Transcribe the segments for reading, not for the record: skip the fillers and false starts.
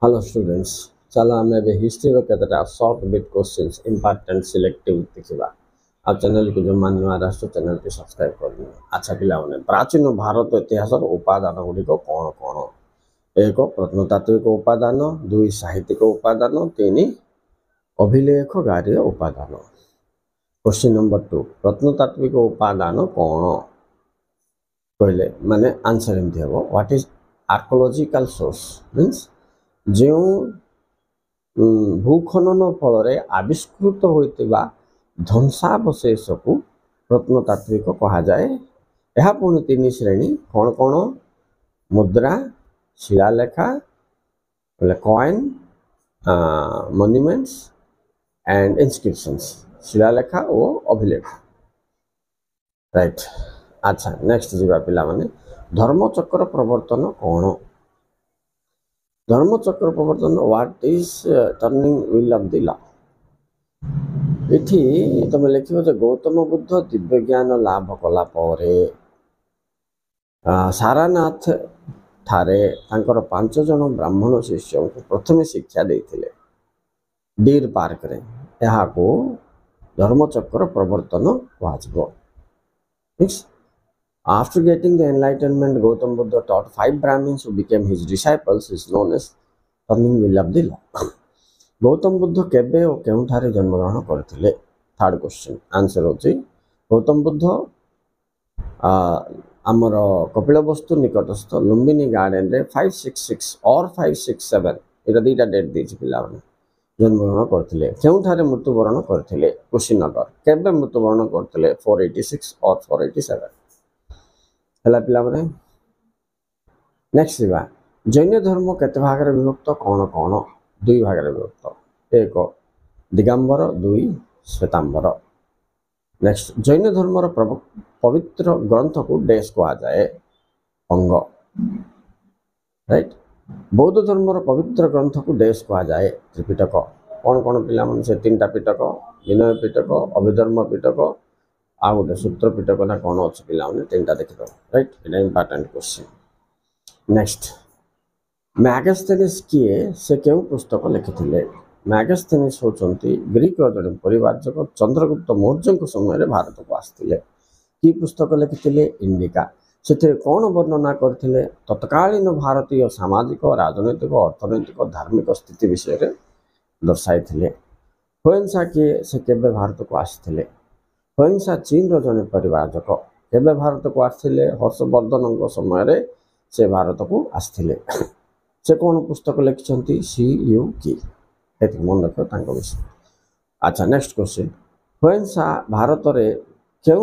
Hello students, चलो आम history केतटा short bit questions important selective देखा आ चैनल को जो मान नुआ राष्ट्र चैनल को सब्सक्राइब कर अच्छा पिला प्राचीन भारत इतिहास उपादान गुड़िक कौन कौन एक प्रत्नतात्विक उपादान दुई साहित्यिक उपादान तीन अभिलेखगारी उपादान। क्वेश्चन नंबर 2 प्रत्नतात्विक उपादान कौन कहले माने आंसर एमती हम what is archaeological source means जो भूखनन फल आविष्कृत होता ध्वंसावशेष को प्रत्नतात्विक कह जाए। यह पुणी तीन श्रेणी कौन कौन मुद्रा शिलालेखा कॉइन मॉन्यूमेंट्स एंड इंस्क्रिप्शंस शिलालेखा और अभिलेख राइट। अच्छा नेक्स्ट जीवा पिला माने धर्मचक्र प्रवर्तन कौन धर्मचक्र प्रवर्तन what is turning wheel of the law इठी तुम लिख गौतम बुद्ध दिव्य ज्ञान लाभ कला सारानाथ ठारे तांकर 5 जन ब्राह्मण शिष्य को प्रथम शिक्षा देते डीर पार्क रे यहाँ को धर्मचक्र प्रवर्तन कह। After getting the enlightenment, Gautam Buddha taught 5 Brahmins who became his disciples is known as turning wheel of the law. Gautam Buddha केबे और केउठारे जन्मग्रहण करथिले? थर्ड क्वेश्चन आंसर होची गौतम बुद्ध आमर कपिलवस्तु निकटस्थ लुम्बिनी गार्डन रे 566 और 567 एटा दुईटा डेट देछि पिला माने जन्मग्रहण करथिले। केउठारे मृत्युवरण करथिले? कुशीनगर। केबे मृत्युवरण करथिले? 486 और 487 हला पिला माने। नेक्स्ट जीवा जैन धर्म केते भाग रे विभक्त कौन कौन? 2 भाग रे विभक्त एक दिगंबर 2 श्वेतांबर। नेक्स्ट जैन धर्म रो पवित्र ग्रंथ को डैश कहा जाए अंग राइट। बौद्ध धर्म रो पवित्र ग्रंथ को डैश कहा जाए त्रिपिटक। कौन कौन पिला माने से 3टा पिटक विनय पिटक अभिधर्म पिटक आ गोटे सूत्र पिटक ना कौन अच्छे पिला 3टा देखिद right. It important question. Next Megasthenes किए से क्यों पुस्तक लिखिथिले? मैगस्थेनिस होचंती ग्रीक रो जड़े परिवारजक चंद्रगुप्त मौर्य समय रे भारत को आस्थिले कि पुस्तक लिखिथिले इंडिका। से कौन वर्णना करथिले? तत्कालीन भारतीय सामाजिक राजनैतिक अर्थनैतिक धार्मिक स्थिति विषय रे दर्शाइथिले। होएन्सा किए से केबे भारत को आस्थिले? होएन्सा चीन रो जड़े परिवारजक केबे भारत को आस्थिले? हर्षवर्धन समय रे से भारत को आस्थिले। से कौन पुस्तक लिखिछंती? CU की एति मन रखो तांको विषय। अच्छा नेक्स्ट क्वेश्चन होएन्सा भारत रे क्यों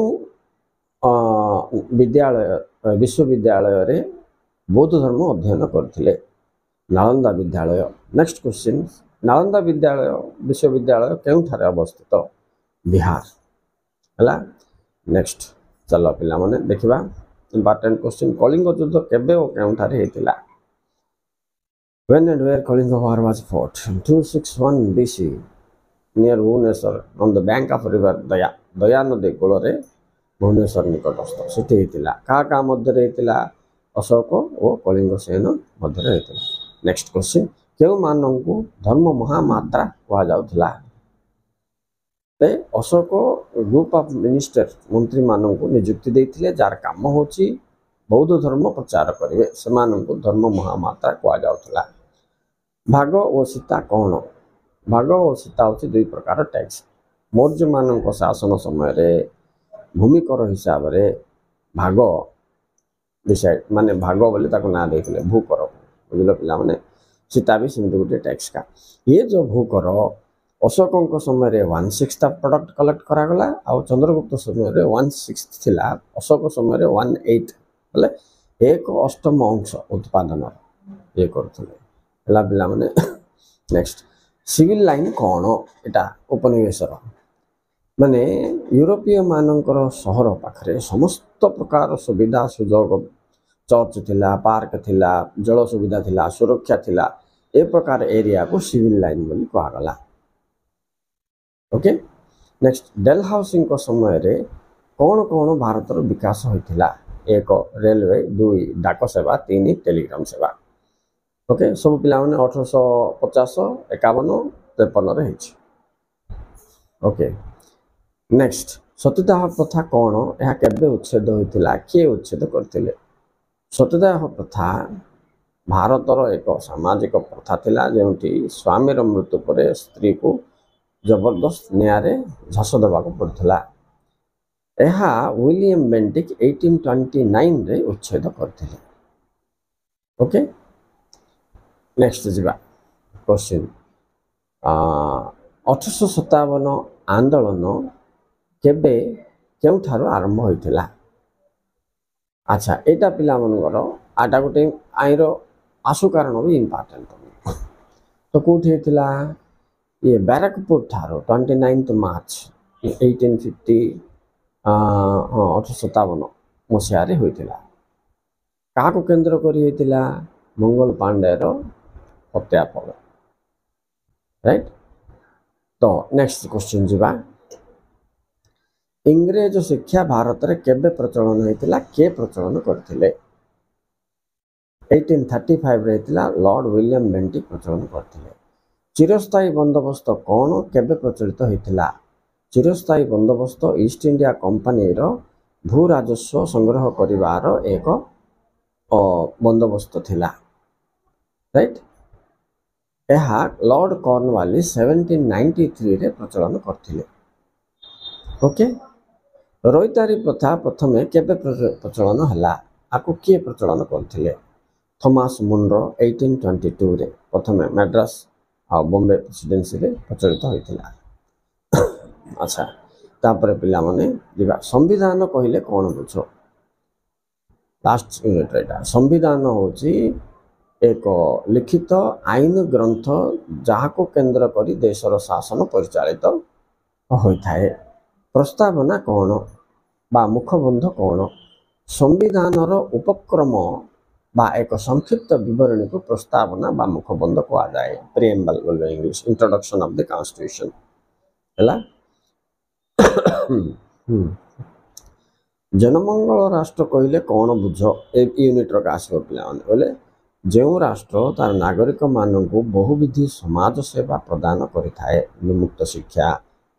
विद्यालय विश्वविद्यालय रे बौद्ध धर्म अध्ययन करथिले? नालंदा विद्यालय। नेक्स्ट क्वेश्चन नालंदा विद्यालय विश्वविद्यालय केउठारे अवस्थित? बिहार हला। नेक्स्ट चलो पिला माने देखिबा इंपोर्टेंट क्वेश्चन कलिंग युद्ध केबे और केउठारे हेतिला? When and where Kalinga War was fought? 261 BC near Bhubaneswar on the bank of river Daya दया नदी कूल भुवनेश्वर निकटस्थ सेठी हेतिला का मध्य हेतिला? अशोक और कलिंग सेन मध्य हेतिला। नेक्स्ट क्वेश्चन केउ माननकु धर्म महामात्रा कहा जाउथला? अशोक ग्रुप ऑफ मिनिस्टर मंत्री माननकु नियुक्ति देथिले जार काम होची बौद्ध धर्म प्रचार करिवे से माननकु धर्म महामात्रा कहा जाउथला। भाग और सीता कौन? भाग और सीता होची 2 प्रकार टैक्स। मौर्य मानक शासन समय रे भूमिकर हिसाब रे भाग डिसाइड माने भाग बोले ताको ना देथिले भूकर बुझलो पिला माने सीता भी सिंधु गोटे टैक्स का। ये जो भूकर अशोक समय रे 1/6 प्रोडक्ट कलेक्ट करा गला आ चंद्रगुप्त समय रे 1/6 थिला अशोक समय रे 1/8 बोले 1/8 अंश उत्पादन ये करथले हला पिला माने। नेक्स्ट सिविल लाइन कौन? एटा उपनिवेशर माने यूरोपीय मानकर सहर पाखरे समस्त प्रकार सुविधा सुजोग चर्च थिला पार्क थिला जल सुविधा थिला सुरक्षा थिला ए प्रकार एरिया को सिविल लाइन बोली कहा गला। ओके नेक्स्ट डेलहाउसिंग को समय रे कौन कौन भारत रो विकास होइथिला? 1 रेलवे 2 डाक सेवा 3 टेलीग्राम सेवा। ओके सब पिला माने 1850 51 53 रे हिच ओके नेक्स्ट सतीदाह प्रथा कौन यह केबे उच्छेद होइतिला किए उच्छेद करथिले सतीदाह प्रथा भारतर एक सामाजिक प्रथा थिला जेउटी स्वामीर मृत्यु पर स्त्री को जबरदस्त न्याय झस देवाक पड़ता यह विलियम बेंटिक 1829 रे उच्छेद करते ओके नेक्स्ट जीवा क्वेश्चन 1857 आंदोलन केबे केउठारो आरंभ होइतिला अच्छा एटा पिला मनगर आटा गोटे आईर आसु कारण भी इम्पोर्टेंट तो कौटी होइतिला ये बैरकपुर ठारो 29 मार्च 1850 1857 मसीह होइतिला क्या केन्द्र करी होइतिला मंगल पांडेर हत्या फल राइट तो नेक्स्ट क्वेश्चन जीवा इंग्रेज शिक्षा भारत रे केबे प्रचलन होइतिला के प्रचलन करथिले 1835 रे होइतिला लॉर्ड विलियम बेंटिक प्रचलन करथिले चिरस्थायी बंदोबस्त कौन केबे प्रचलित होइतिला चिरस्थायी बंदोबस्त ईस्ट इंडिया कंपनी रो भू राजस्व संग्रह करिवार एक बंदोबस्त थिला राइट यह लॉर्ड कॉर्नवालिस 1793 रे प्रचलन करथिले ओके रोइतारी प्रथा प्रथमे केबे प्रचलन हला आकु किए प्रचलन करथिले थॉमस मुनरो 1822 रे प्रथमे मद्रास आ बॉम्बे प्रेसिडेंसी रे प्रचलित होइतिला अच्छा तापर पिला माने दिबा संविधान कहिले कोन बुझो लास्ट यूनिट रेटा संविधान होची एक लिखित आईन ग्रंथ जहाको केंद्र करी देशर शासन परिचालित होइथाए प्रस्तावना कौन बा मुखबंध कौन संविधानर उपक्रम बा एक संक्षिप्त विवरणी को प्रस्तावना बा मुखबंध कहा जाए प्रिएम्बल बोल English introduction of the constitution हैला जनमंगल राष्ट्र कहले कौन बुझ ए यूनिट रो आसो पिला बोले जो राष्ट्र तार नागरिक मानक बहुविधि समाज सेवा प्रदान करिथाए मुक्त शिक्षा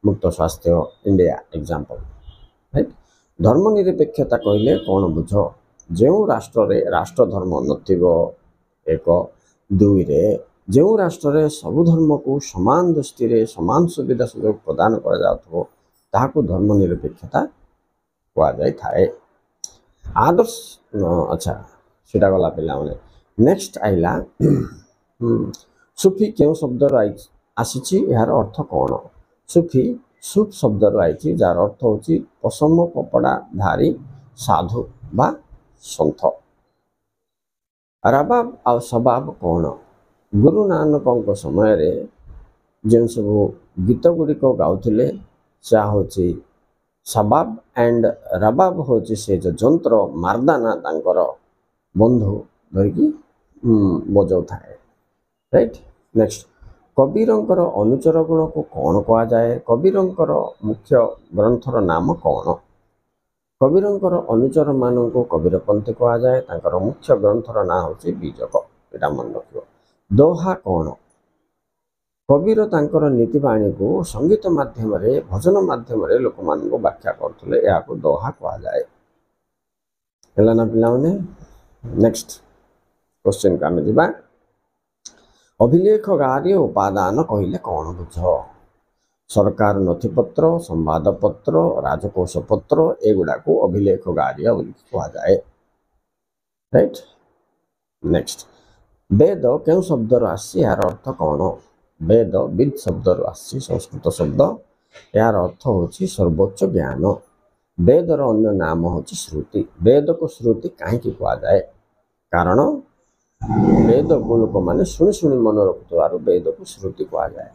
मुक्त स्वास्थ्य इंडिया एग्जांपल राइट धर्मनिरपेक्षता कहले कौन बुझ जो राष्ट्र रे राष्ट्र धर्म नथिबो एक दुई रे जो राष्ट्र रे सब धर्म को समान दृष्टि रे समान सुविधा सुयोग प्रदान करा जाथो ताहाको धर्मनिरपेक्षता कहा जाय थाए आदर्श अच्छा सेटा गला पिला माने नेक्स्ट आइला सुफी क्यों शब्द आसी यार अर्थ कौन सुफी सुफ शब्द आई जार अर्थ होची पसम कपड़ा धारी साधु बा सन्थ रबाब आ सबाब कौन गुरु नानक समय रे जो सब गीत गुड़िक गाउथिले से होची सबाब एंड रबाब होची से जो जंत्र मारदाना तांकर बंधु धरिकी बजाऊ थाए राइट नेक्स्ट कबीरंकर अनुचर गुण को कौन कहा जाए कबीरंकर मुख्य ग्रंथर नाम कौन कबीरंकर अनुचर मान को कबीरपंथी कहा जाए तांकर मुख्य ग्रंथर ना होची बीजक एटा मन रखियो दोहा कौन कबीर तांकर नीतिबाणी को संगीत माध्यम रे भजन माध्यम रे लोक मान को व्याख्या करथले या को दोहा कहा जाए हला ना पिलाउने नेक्स्ट क्वेश्चन का में दिबा अभिलेख कार्य उपादान कहले कौन बुझ सरकार नथिपत्र संवादपत्र राजकोष पत्र एगुड़ा को अभिलेख कार्य कहा जाए राइट नेक्स्ट वेद क्यों शब्द आसी यार अर्थ कौन वेद विद शब्द आसी संस्कृत शब्द यार अर्थ होची सर्वोच्च ज्ञान वेदर अन्य नाम होची श्रुति वेद को श्रुति कहीं कहा जाए कारण वेद को लोक मैंने शुणी शुणी मन रखुवार वेद को श्रुति कहा जाए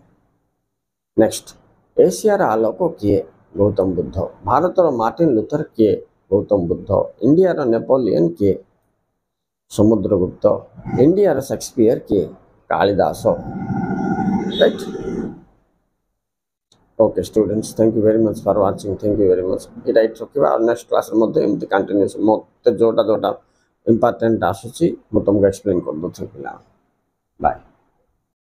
नेक्स्ट एशियार आलोक किए गौतम बुद्ध भारतर मार्टिन लुथर किए गौतम बुद्ध इंडियार नेपोलियन किए समुद्रगुप्त इंडियार शेक्सपियर किए Kalidas right okay students thank you very much for watching thank you very much इटा इट रखिबा और नेक्स्ट क्लास मध्ये एमती कंटिन्यूस मते जोटा जोटा इंपोर्टेंट आसुची मु तुमको एक्सप्लेन कर दो पिला ବାଏ।